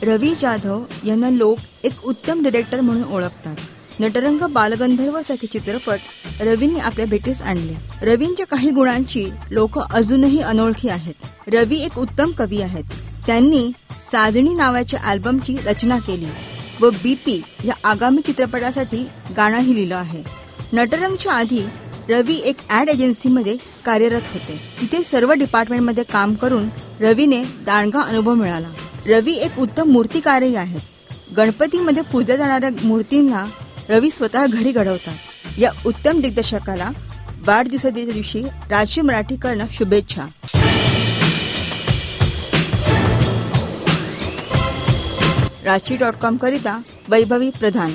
रवी जाधव यांना लोक एक उत्तम डिरेक्टर म्हणून ओळखतात. नटरंग, बालगंधर्व सारखे चित्रपट रवींनी आपल्या भेटीस आणले. रवींच्या काही गुणांची लोक अजूनही अनोळखी आहेत. रवी एक उत्तम कवी आहेत. त्यांनी साजणी नावाच्या अल्बमची रचना केली व BP या आगामी चित्रपटासाठी गाणंही लिहिलं आहे. नटरंगच्या आधी रवी एक ॲड एजन्सीमध्ये कार्यरत होते. तिथे सर्व डिपार्टमेंटमध्ये काम करून रवीने दांडगा अनुभव मिळाला. रवी एक उत्तम मूर्तिकारही आहेत. गणपतीमध्ये पूजल्या जाणाऱ्या मूर्तींना रवी स्वतः घरी घडवतात. या उत्तम दिग्दर्शकाला वाढदिवसाच्या दिवशी राजश्री मराठीकडनं शुभेच्छा. राजश्री.com करिता वैभवी प्रधान.